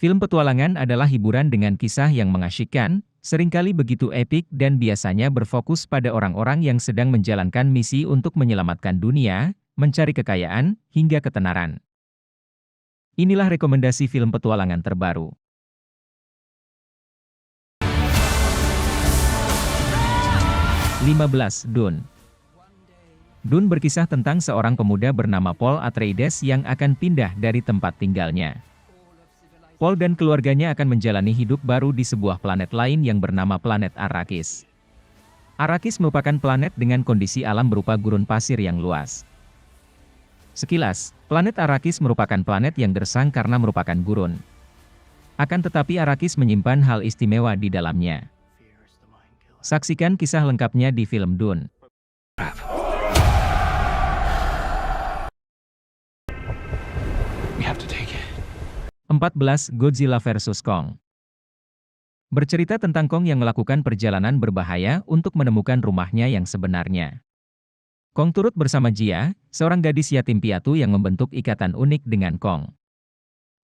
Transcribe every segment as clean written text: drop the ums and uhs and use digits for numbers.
Film petualangan adalah hiburan dengan kisah yang mengasyikkan, seringkali begitu epik dan biasanya berfokus pada orang-orang yang sedang menjalankan misi untuk menyelamatkan dunia, mencari kekayaan, hingga ketenaran. Inilah rekomendasi film petualangan terbaru. 15. Dune. Dune berkisah tentang seorang pemuda bernama Paul Atreides yang akan pindah dari tempat tinggalnya. Paul dan keluarganya akan menjalani hidup baru di sebuah planet lain yang bernama planet Arrakis. Arrakis merupakan planet dengan kondisi alam berupa gurun pasir yang luas. Sekilas, planet Arrakis merupakan planet yang gersang karena merupakan gurun. Akan tetapi Arrakis menyimpan hal istimewa di dalamnya. Saksikan kisah lengkapnya di film Dune. 14. Godzilla vs. Kong. Bercerita tentang Kong yang melakukan perjalanan berbahaya untuk menemukan rumahnya yang sebenarnya. Kong turut bersama Jia, seorang gadis yatim piatu yang membentuk ikatan unik dengan Kong.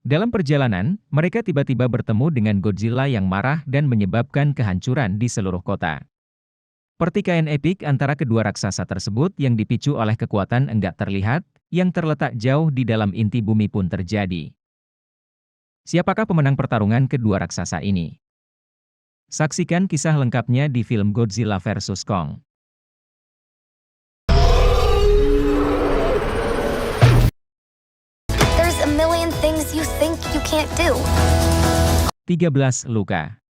Dalam perjalanan, mereka tiba-tiba bertemu dengan Godzilla yang marah dan menyebabkan kehancuran di seluruh kota. Pertikaian epik antara kedua raksasa tersebut yang dipicu oleh kekuatan enggak terlihat, yang terletak jauh di dalam inti bumi pun terjadi. Siapakah pemenang pertarungan kedua raksasa ini? Saksikan kisah lengkapnya di film Godzilla vs. Kong. 13. Luka.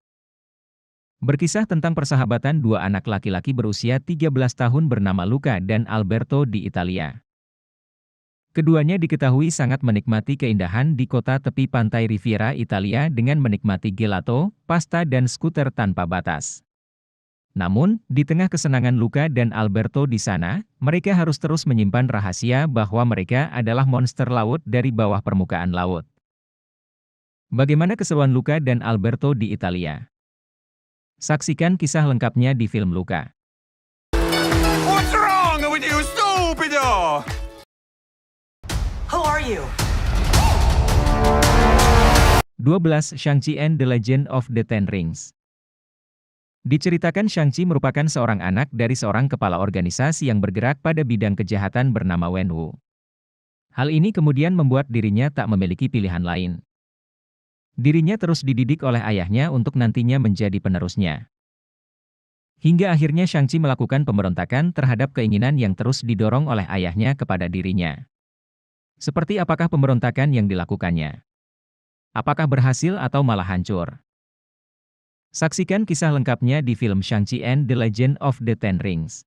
Berkisah tentang persahabatan dua anak laki-laki berusia 13 tahun bernama Luca dan Alberto di Italia. Keduanya diketahui sangat menikmati keindahan di kota tepi pantai Riviera Italia dengan menikmati gelato, pasta dan skuter tanpa batas. Namun, di tengah kesenangan Luca dan Alberto di sana, mereka harus terus menyimpan rahasia bahwa mereka adalah monster laut dari bawah permukaan laut. Bagaimana keseruan Luca dan Alberto di Italia? Saksikan kisah lengkapnya di film Luca. What's wrong with you, stupido? Who are you? 12. Shang-Chi and the Legend of the Ten Rings. Diceritakan Shang-Chi merupakan seorang anak dari seorang kepala organisasi yang bergerak pada bidang kejahatan bernama Wen Wu. Hal ini kemudian membuat dirinya tak memiliki pilihan lain. Dirinya terus dididik oleh ayahnya untuk nantinya menjadi penerusnya. Hingga akhirnya Shang-Chi melakukan pemberontakan terhadap keinginan yang terus didorong oleh ayahnya kepada dirinya. Seperti apakah pemberontakan yang dilakukannya? Apakah berhasil atau malah hancur? Saksikan kisah lengkapnya di film Shang-Chi and the Legend of the Ten Rings.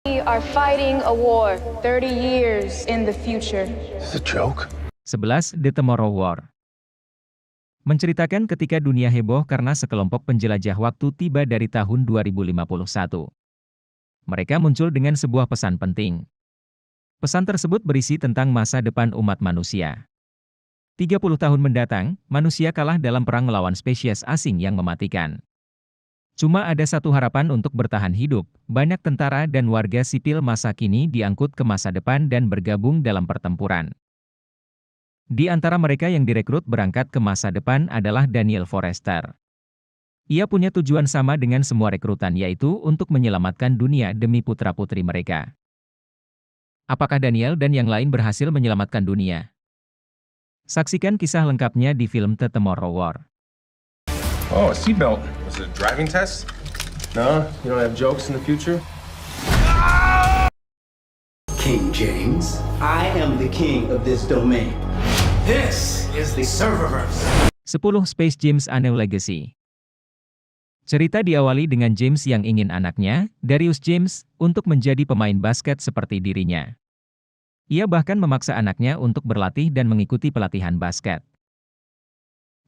We are fighting a war 30 years in the future. Is this a joke? 11. The Tomorrow War. Menceritakan ketika dunia heboh karena sekelompok penjelajah waktu tiba dari tahun 2051. Mereka muncul dengan sebuah pesan penting. Pesan tersebut berisi tentang masa depan umat manusia. 30 tahun mendatang, manusia kalah dalam perang melawan spesies asing yang mematikan. Cuma ada satu harapan untuk bertahan hidup, banyak tentara dan warga sipil masa kini diangkut ke masa depan dan bergabung dalam pertempuran. Di antara mereka yang direkrut berangkat ke masa depan adalah Daniel Forrester. Ia punya tujuan sama dengan semua rekrutan, yaitu untuk menyelamatkan dunia demi putra-putri mereka. Apakah Daniel dan yang lain berhasil menyelamatkan dunia? Saksikan kisah lengkapnya di film The Tomorrow War. Oh, a seatbelt. Was it a driving test? No? You don't have jokes in the future? King James, I am the king of this domain. This is the serververse. 10. Space James: A New Legacy. Cerita diawali dengan James yang ingin anaknya, Darius James, untuk menjadi pemain basket seperti dirinya. Ia bahkan memaksa anaknya untuk berlatih dan mengikuti pelatihan basket.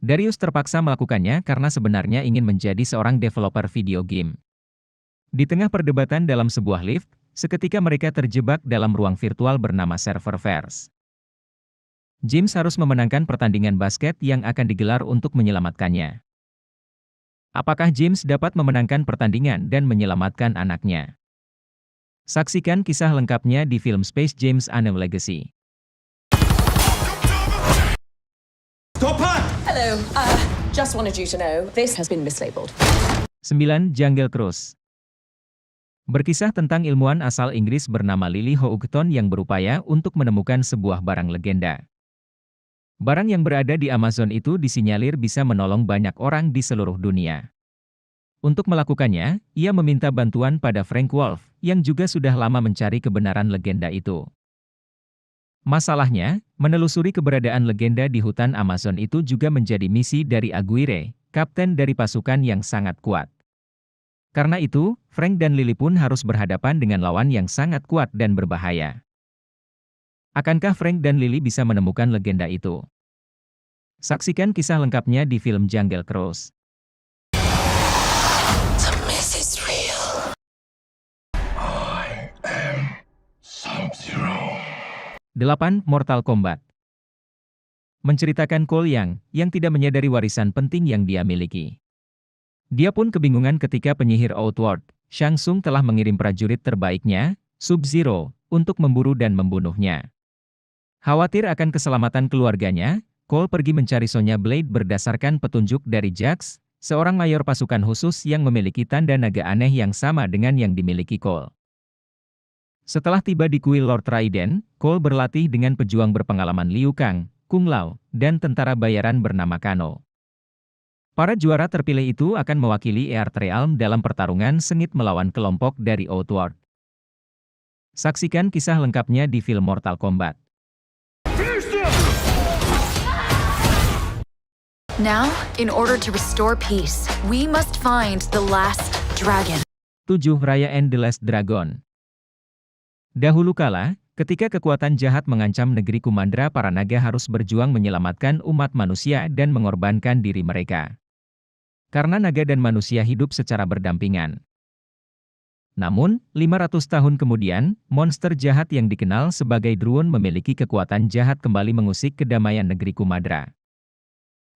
Darius terpaksa melakukannya karena sebenarnya ingin menjadi seorang developer video game. Di tengah perdebatan dalam sebuah lift, seketika mereka terjebak dalam ruang virtual bernama Serververse. James harus memenangkan pertandingan basket yang akan digelar untuk menyelamatkannya. Apakah James dapat memenangkan pertandingan dan menyelamatkan anaknya? Saksikan kisah lengkapnya di film Space James: A New Legacy. Hello. Just wanted you to know this has been mislabeled. 9. Jungle Cruise. Berkisah tentang ilmuwan asal Inggris bernama Lily Houghton yang berupaya untuk menemukan sebuah barang legenda. Barang yang berada di Amazon itu disinyalir bisa menolong banyak orang di seluruh dunia. Untuk melakukannya, ia meminta bantuan pada Frank Wolf, yang juga sudah lama mencari kebenaran legenda itu. Masalahnya, menelusuri keberadaan legenda di hutan Amazon itu juga menjadi misi dari Aguirre, kapten dari pasukan yang sangat kuat. Karena itu, Frank dan Lily pun harus berhadapan dengan lawan yang sangat kuat dan berbahaya. Akankah Frank dan Lily bisa menemukan legenda itu? Saksikan kisah lengkapnya di film Jungle Cruise. The mess is real. 8. Mortal Kombat. Menceritakan Cole yang tidak menyadari warisan penting yang dia miliki. Dia pun kebingungan ketika penyihir Outward, Shang Tsung telah mengirim prajurit terbaiknya, Sub-Zero, untuk memburu dan membunuhnya. Khawatir akan keselamatan keluarganya, Cole pergi mencari Sonya Blade berdasarkan petunjuk dari Jax, seorang mayor pasukan khusus yang memiliki tanda naga aneh yang sama dengan yang dimiliki Cole. Setelah tiba di kuil Lord Raiden, Cole berlatih dengan pejuang berpengalaman Liu Kang, Kung Lao, dan tentara bayaran bernama Kano. Para juara terpilih itu akan mewakili Earthrealm dalam pertarungan sengit melawan kelompok dari Outward. Saksikan kisah lengkapnya di film Mortal Kombat. Now, in order to restore peace, we must find the last dragon. 7. Raya and the Last Dragon. Dahulu kala, ketika kekuatan jahat mengancam negeri Kumandra, para naga harus berjuang menyelamatkan umat manusia dan mengorbankan diri mereka. Karena naga dan manusia hidup secara berdampingan. Namun, 500 tahun kemudian, monster jahat yang dikenal sebagai Druun memiliki kekuatan jahat kembali mengusik kedamaian negeri Kumandra.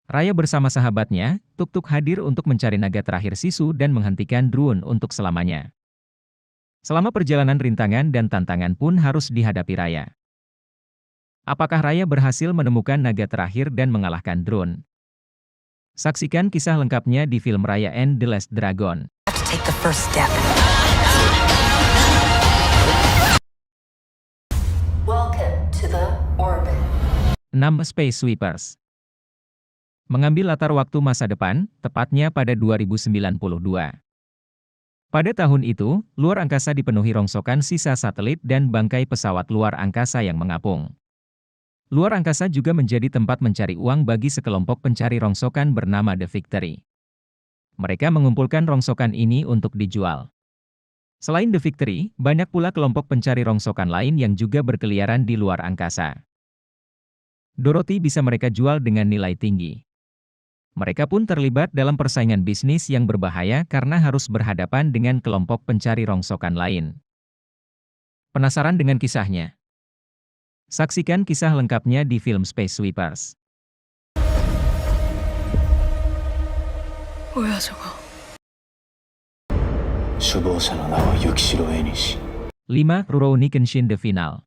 Raya bersama sahabatnya, Tuk-Tuk hadir untuk mencari naga terakhir Sisu dan menghentikan Druun untuk selamanya. Selama perjalanan rintangan dan tantangan pun harus dihadapi Raya. Apakah Raya berhasil menemukan naga terakhir dan mengalahkan Druun? Saksikan kisah lengkapnya di film Raya and the Last Dragon. Take the first step. Welcome to the orbit. 6. Space Sweepers. Mengambil latar waktu masa depan, tepatnya pada 2092. Pada tahun itu, luar angkasa dipenuhi rongsokan sisa satelit dan bangkai pesawat luar angkasa yang mengapung. Luar angkasa juga menjadi tempat mencari uang bagi sekelompok pencari rongsokan bernama The Victory. Mereka mengumpulkan rongsokan ini untuk dijual. Selain The Victory, banyak pula kelompok pencari rongsokan lain yang juga berkeliaran di luar angkasa. Dorothy bisa mereka jual dengan nilai tinggi. Mereka pun terlibat dalam persaingan bisnis yang berbahaya karena harus berhadapan dengan kelompok pencari rongsokan lain. Penasaran dengan kisahnya? Saksikan kisah lengkapnya di film Space Sweepers. 5. Rurouni Kenshin The Final.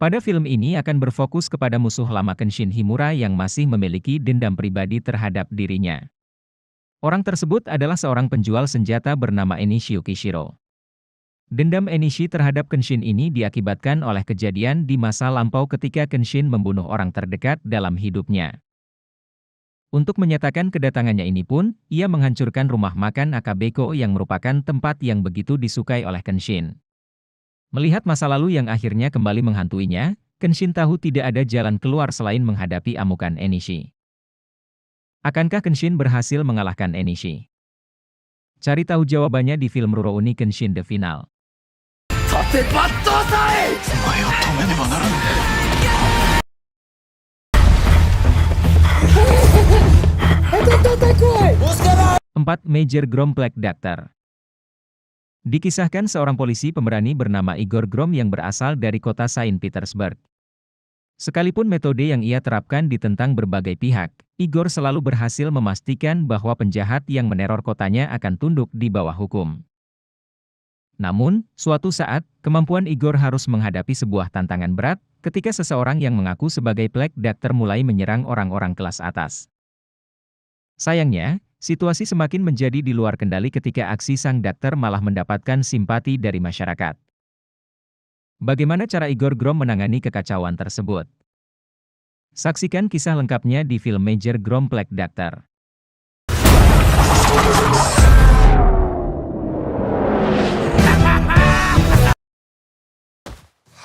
Pada film ini akan berfokus kepada musuh lama Kenshin Himura yang masih memiliki dendam pribadi terhadap dirinya. Orang tersebut adalah seorang penjual senjata bernama Enishi Yukishiro. Dendam Enishi terhadap Kenshin ini diakibatkan oleh kejadian di masa lampau ketika Kenshin membunuh orang terdekat dalam hidupnya. Untuk menyatakan kedatangannya ini pun, ia menghancurkan rumah makan Akabeko yang merupakan tempat yang begitu disukai oleh Kenshin. Melihat masa lalu yang akhirnya kembali menghantuinya, Kenshin tahu tidak ada jalan keluar selain menghadapi amukan Enishi. Akankah Kenshin berhasil mengalahkan Enishi? Cari tahu jawabannya di film Rurouni Kenshin The Final. 4. Major Grom Black Doctor. Dikisahkan seorang polisi pemberani bernama Igor Grom yang berasal dari kota Saint Petersburg. Sekalipun metode yang ia terapkan ditentang berbagai pihak, Igor selalu berhasil memastikan bahwa penjahat yang meneror kotanya akan tunduk di bawah hukum. Namun, suatu saat, kemampuan Igor harus menghadapi sebuah tantangan berat, ketika seseorang yang mengaku sebagai Black Doctor mulai menyerang orang-orang kelas atas. Sayangnya, situasi semakin menjadi di luar kendali ketika aksi sang dokter malah mendapatkan simpati dari masyarakat. Bagaimana cara Igor Grom menangani kekacauan tersebut? Saksikan kisah lengkapnya di film Major Grom Black Doctor.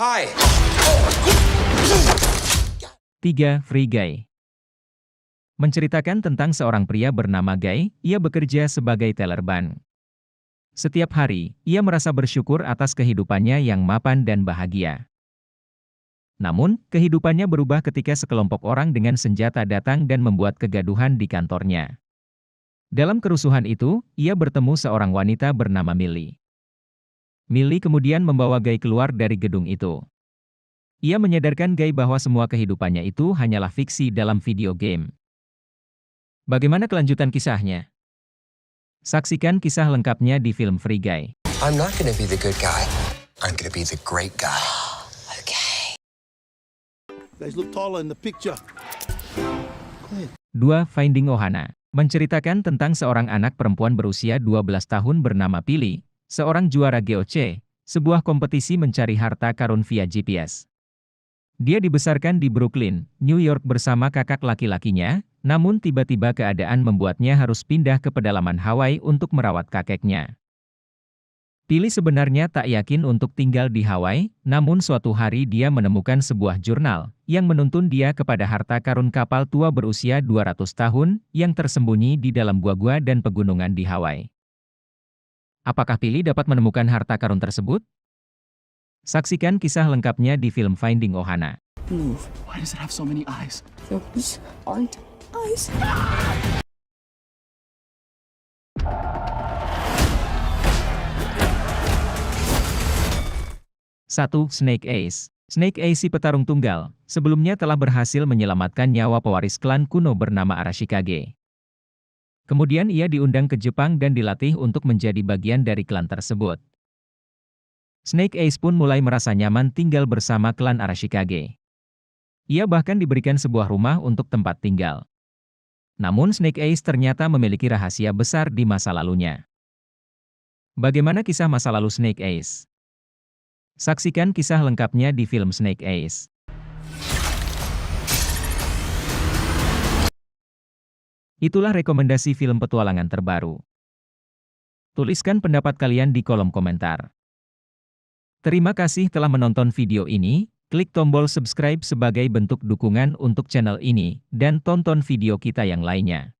Hi. 3. Free Guy. Menceritakan tentang seorang pria bernama Guy, ia bekerja sebagai teller ban. Setiap hari, ia merasa bersyukur atas kehidupannya yang mapan dan bahagia. Namun, kehidupannya berubah ketika sekelompok orang dengan senjata datang dan membuat kegaduhan di kantornya. Dalam kerusuhan itu, ia bertemu seorang wanita bernama Millie. Millie kemudian membawa Guy keluar dari gedung itu. Ia menyadarkan Guy bahwa semua kehidupannya itu hanyalah fiksi dalam video game. Bagaimana kelanjutan kisahnya? Saksikan kisah lengkapnya di film Free Guy. I'm not gonna be the good guy. I'm gonna be the great guy. Okay. Guys look taller in the picture. 2. Finding Ohana. Menceritakan tentang seorang anak perempuan berusia 12 tahun bernama Pili, seorang juara GOC, sebuah kompetisi mencari harta karun via GPS. Dia dibesarkan di Brooklyn, New York bersama kakak laki-lakinya, namun tiba-tiba keadaan membuatnya harus pindah ke pedalaman Hawaii untuk merawat kakeknya. Pili sebenarnya tak yakin untuk tinggal di Hawaii, namun suatu hari dia menemukan sebuah jurnal yang menuntun dia kepada harta karun kapal tua berusia 200 tahun yang tersembunyi di dalam gua-gua dan pegunungan di Hawaii. Apakah Pili dapat menemukan harta karun tersebut? Saksikan kisah lengkapnya di film Finding Ohana. Move. Why does it have so many eyes? Those aren't eyes. 1. Snake Eyes. Snake Eyes si petarung tunggal, sebelumnya telah berhasil menyelamatkan nyawa pewaris klan kuno bernama Arashikage. Kemudian ia diundang ke Jepang dan dilatih untuk menjadi bagian dari klan tersebut. Snake Eyes pun mulai merasa nyaman tinggal bersama klan Arashikage. Ia bahkan diberikan sebuah rumah untuk tempat tinggal. Namun Snake Eyes ternyata memiliki rahasia besar di masa lalunya. Bagaimana kisah masa lalu Snake Eyes? Saksikan kisah lengkapnya di film Snake Eyes. Itulah rekomendasi film petualangan terbaru. Tuliskan pendapat kalian di kolom komentar. Terima kasih telah menonton video ini, klik tombol subscribe sebagai bentuk dukungan untuk channel ini, dan tonton video kita yang lainnya.